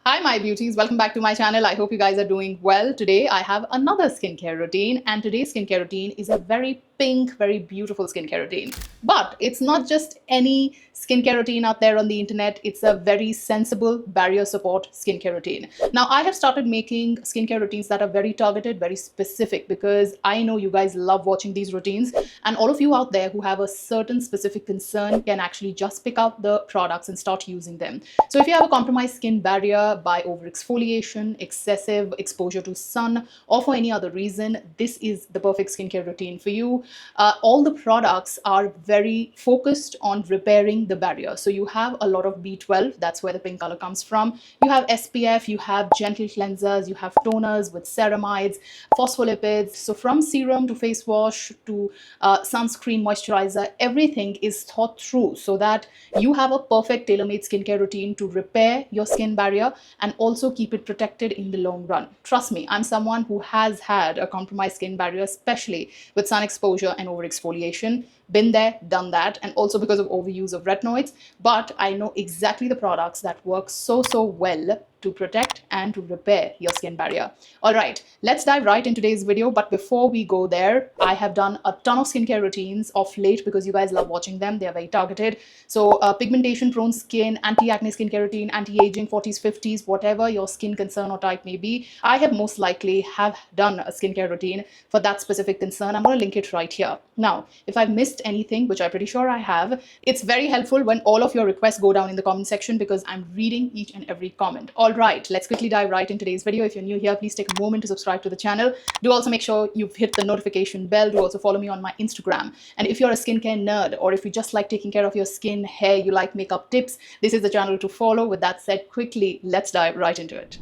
Hi my beauties, welcome back to my channel. I hope you guys are doing well. Today I have another skincare routine, and today's skincare routine is a very pink, very beautiful skincare routine. But it's not just any skincare routine out there on the internet. It's a very sensible barrier support skincare routine. Now I have started making skincare routines that are very targeted, very specific, because I know you guys love watching these routines, and all of you out there who have a certain specific concern can actually just pick out the products and start using them. So if you have a compromised skin barrier by overexfoliation, excessive exposure to sun, or for any other reason, this is the perfect skincare routine for you. All the products are very focused on repairing the barrier. So you have a lot of B12, that's where the pink color comes from. You have SPF, you have gentle cleansers, you have toners with ceramides, phospholipids. So from serum to face wash to sunscreen, moisturizer, everything is thought through so that you have a perfect tailor-made skincare routine to repair your skin barrier and also keep it protected in the long run. Trust me, I'm someone who has had a compromised skin barrier, especially with sun exposure and overexfoliation. Been there, done that, and also because of overuse of retinoids. But I know exactly the products that work so well to protect and to repair your skin barrier. All right, let's dive right into today's video. But before we go there, I have done a ton of skincare routines of late because you guys love watching them. They are very targeted. So pigmentation prone skin, anti-acne skincare routine, anti-aging, 40s, 50s, whatever your skin concern or type may be, I have most likely have done a skincare routine for that specific concern. I'm going to link it right here. Now, if I've missed anything, which I'm pretty sure I have, it's very helpful when all of your requests go down in the comment section because I'm reading each and every comment. All right, let's quickly dive right into today's video. If you're new here, please take a moment to subscribe to the channel. Do also make sure you've hit the notification bell. Do also follow me on my Instagram. And if you're a skincare nerd, or if you just like taking care of your skin, hair, you like makeup tips, this is the channel to follow. With that said, quickly, let's dive right into it.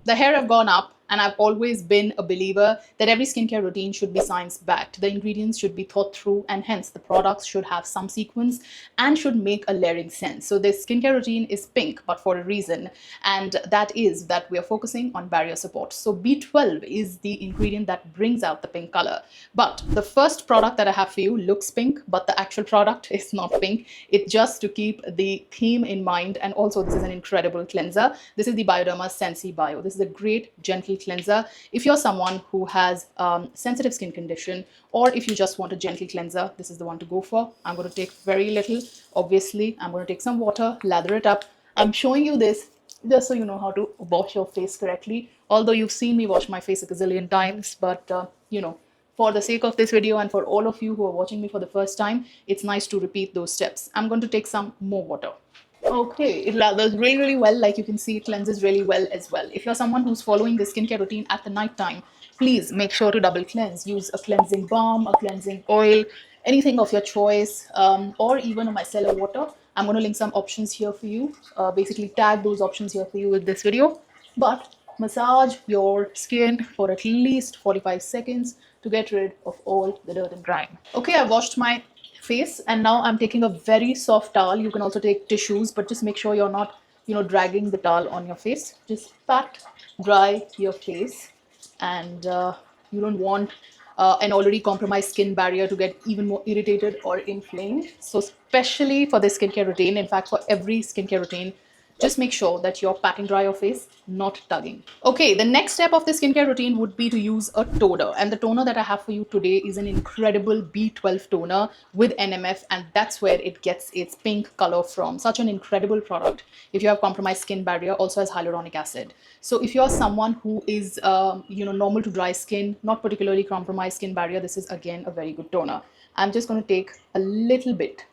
The hair have gone up, and I've always been a believer that every skincare routine should be science-backed. The ingredients should be thought through, and hence the products should have some sequence and should make a layering sense. So this skincare routine is pink, but for a reason, and that is that we are focusing on barrier support. So B12 is the ingredient that brings out the pink color. But the first product that I have for you looks pink, but the actual product is not pink. It's just to keep the theme in mind, and also this is an incredible cleanser. This is the Bioderma Sensi Bio. This is a great gentle cleanser if you're someone who has sensitive skin condition, or if you just want a gentle cleanser, this is the one to go for. I'm going to take very little. Obviously, I'm going to take some water, lather it up. I'm showing you this just so you know how to wash your face correctly, although you've seen me wash my face a gazillion times. But you know, for the sake of this video and for all of you who are watching me for the first time, it's nice to repeat those steps. I'm going to take some more water. Okay, it lathers really well. Like you can see, it cleanses really well as well. If you're someone who's following the skincare routine at the night time, please make sure to double cleanse. Use a cleansing balm, a cleansing oil, anything of your choice, or even a micellar water. I'm going to link some options here for you. Basically tag those options here for you with this video. But massage your skin for at least 45 seconds to get rid of all the dirt and grime. Okay, I washed my face, and now I'm taking a very soft towel. You can also take tissues, but just make sure you're not, dragging the towel on your face. Just pat dry your face, and you don't want an already compromised skin barrier to get even more irritated or inflamed. So especially for this skincare routine, in fact for every skincare routine, just make sure that you're patting dry your face, not tugging. Okay, the next step of the skincare routine would be to use a toner. And the toner that I have for you today is an incredible B12 toner with NMF, and that's where it gets its pink color from. Such an incredible product. If you have compromised skin barrier, also has hyaluronic acid. So if you're someone who is, normal to dry skin, not particularly compromised skin barrier, this is again a very good toner. I'm just going to take a little bit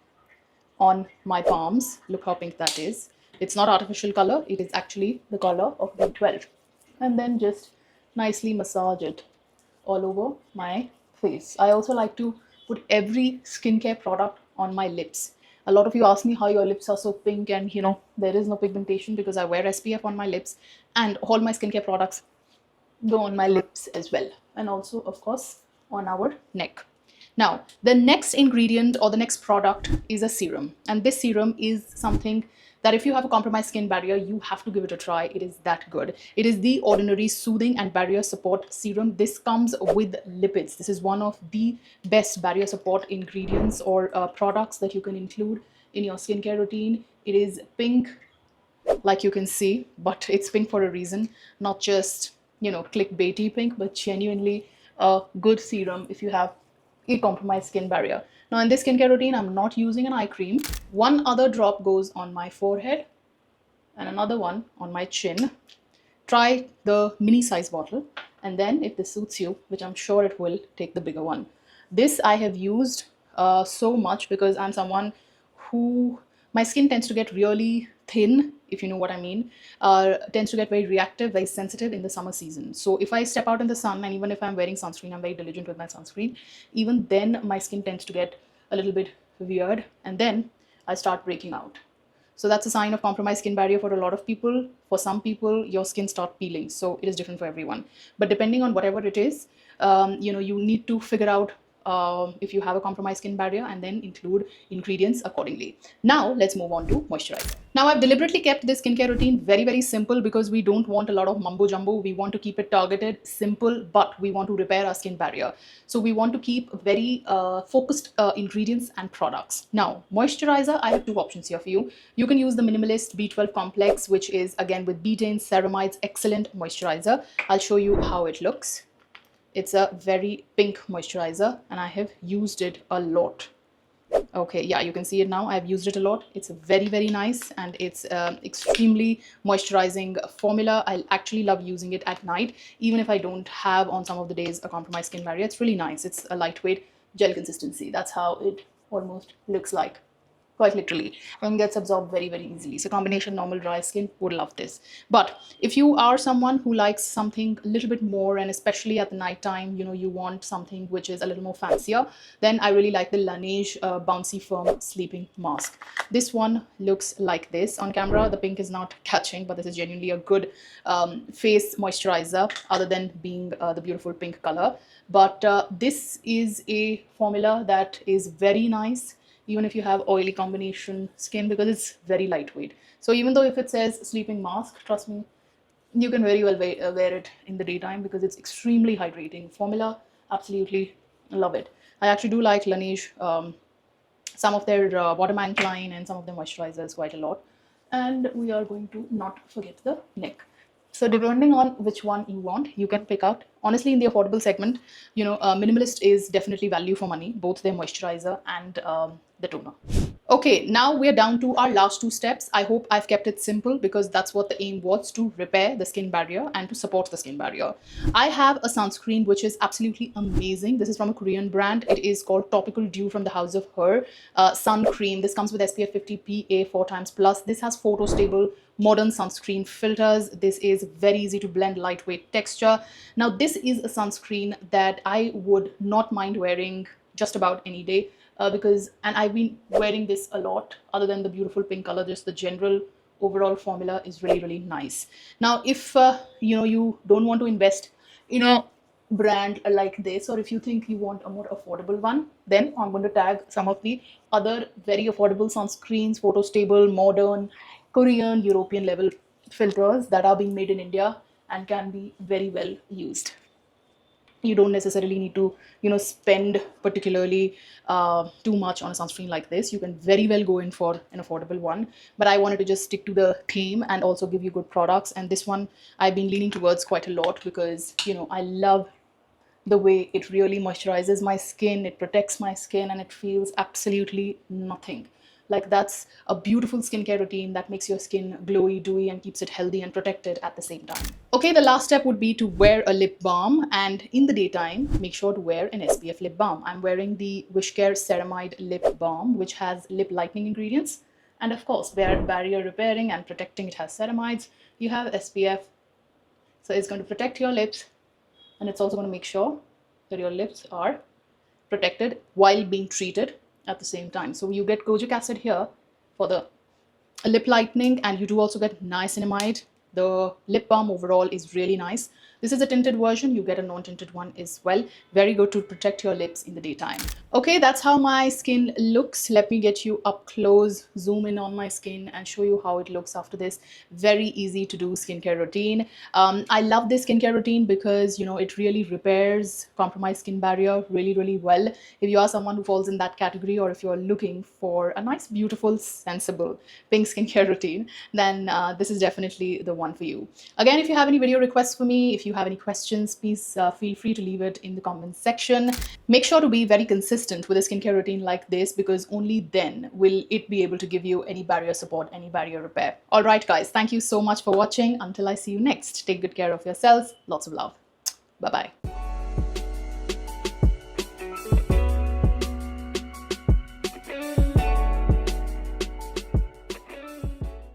on my palms. Look how pink that is. It's not artificial color, it is actually the color of B12. And then just nicely massage it all over my face. I also like to put every skincare product on my lips. A lot of you ask me how your lips are so pink, and there is no pigmentation because I wear SPF on my lips, and all my skincare products go on my lips as well, and also of course on our neck. Now, the next ingredient or the next product is a serum. And this serum is something that if you have a compromised skin barrier, you have to give it a try. It is that good. It is the Ordinary Soothing and Barrier Support Serum. This comes with lipids. This is one of the best barrier support ingredients or products that you can include in your skincare routine. It is pink, like you can see, but it's pink for a reason, not just, you know, clickbaity pink, but genuinely a good serum if you have a compromised skin barrier. Now in this skincare routine, I'm not using an eye cream. One other drop goes on my forehead and another one on my chin. Try the mini size bottle, and then if this suits you, which I'm sure it will, take the bigger one. This I have used so much because I'm someone who, my skin tends to get really thin, if you know what I mean, tends to get very reactive, very sensitive in the summer season. So if I step out in the sun, and even if I'm wearing sunscreen, I'm very diligent with my sunscreen, even then my skin tends to get a little bit weird, and then I start breaking out. So that's a sign of compromised skin barrier for a lot of people. For some people, your skin starts peeling. So it is different for everyone. But depending on whatever it is, you know, you need to figure out if you have a compromised skin barrier and then include ingredients accordingly. Now let's move on to moisturizer. Now I've deliberately kept this skincare routine very, very simple because we don't want a lot of mumbo jumbo. We want to keep it targeted, simple, but we want to repair our skin barrier. So we want to keep very focused ingredients and products. Now moisturizer, I have two options here for you. You can use the Minimalist B12 complex, which is again with betaine, ceramides, excellent moisturizer. I'll show you how it looks. It's a very pink moisturizer and I have used it a lot. Okay, yeah, you can see it now. I've used it a lot. It's very, very nice, and it's extremely moisturizing formula. I actually love using it at night, even if I don't have on some of the days a compromised skin barrier. It's really nice. It's a lightweight gel consistency. That's how it almost looks like. Quite literally, and gets absorbed very, very easily. So combination normal dry skin would love this. But if you are someone who likes something a little bit more, and especially at the night time, you know, you want something which is a little more fancier, then I really like the Laneige Bouncy Firm Sleeping Mask. This one looks like this. On camera, the pink is not catching, but this is genuinely a good face moisturizer, other than being the beautiful pink color. But this is a formula that is very nice, even if you have oily combination skin, because it's very lightweight. So even though if it says sleeping mask, trust me, you can very well wear it in the daytime because it's extremely hydrating formula. Absolutely love it. I actually do like Laneige, some of their Waterman line and some of their moisturizers quite a lot. And we are going to not forget the neck. So depending on which one you want, you can pick out. Honestly, in the affordable segment, you know, Minimalist is definitely value for money, both their moisturizer and the toner. Okay, now we're down to our last two steps. I hope I've kept it simple because that's what the aim was, to repair the skin barrier and to support the skin barrier. I have a sunscreen which is absolutely amazing. This is from a Korean brand. It is called Topical Dew from the House of Her Sun Cream. This comes with SPF 50 PA 4x+. This has photo stable modern sunscreen filters. This is very easy to blend, lightweight texture. Now this is a sunscreen that I would not mind wearing just about any day. Because I've been wearing this a lot, other than the beautiful pink color, just the general overall formula is really, really nice. Now if you know, you don't want to invest in a brand like this, or if you think you want a more affordable one, then I'm going to tag some of the other very affordable sunscreens, photo stable, modern, Korean, European level filters that are being made in India and can be very well used. You don't necessarily need to, you know, spend particularly too much on a sunscreen like this. You can very well go in for an affordable one, but I wanted to just stick to the theme and also give you good products. And this one I've been leaning towards quite a lot because, you know, I love the way it really moisturizes my skin, it protects my skin, and it feels absolutely nothing. Like, that's a beautiful skincare routine that makes your skin glowy, dewy, and keeps it healthy and protected at the same time. Okay, the last step would be to wear a lip balm, and in the daytime, make sure to wear an SPF lip balm. I'm wearing the WishCare Ceramide Lip Balm, which has lip lightening ingredients. And of course, barrier repairing and protecting. It has ceramides. You have SPF. So it's going to protect your lips, and it's also going to make sure that your lips are protected while being treated at the same time. So you get kojic acid here for the lip lightening, and you do also get niacinamide The lip balm overall is really nice. This is a tinted version. You get a non-tinted one as well. Very good to protect your lips in the daytime. Okay, that's how my skin looks. Let me get you up close, zoom in on my skin and show you how it looks after this very easy to do skincare routine. I love this skincare routine because, you know, it really repairs compromised skin barrier really well. If you are someone who falls in that category, or if you're looking for a nice, beautiful, sensible pink skincare routine, then this is definitely the one for you. Again, if you have any video requests for me, if you have any questions, please feel free to leave it in the comments section. Make sure to be very consistent with a skincare routine like this, because only then will it be able to give you any barrier support, any barrier repair. All right, guys, thank you so much for watching. Until I see you next, take good care of yourselves. Lots of love. Bye-bye.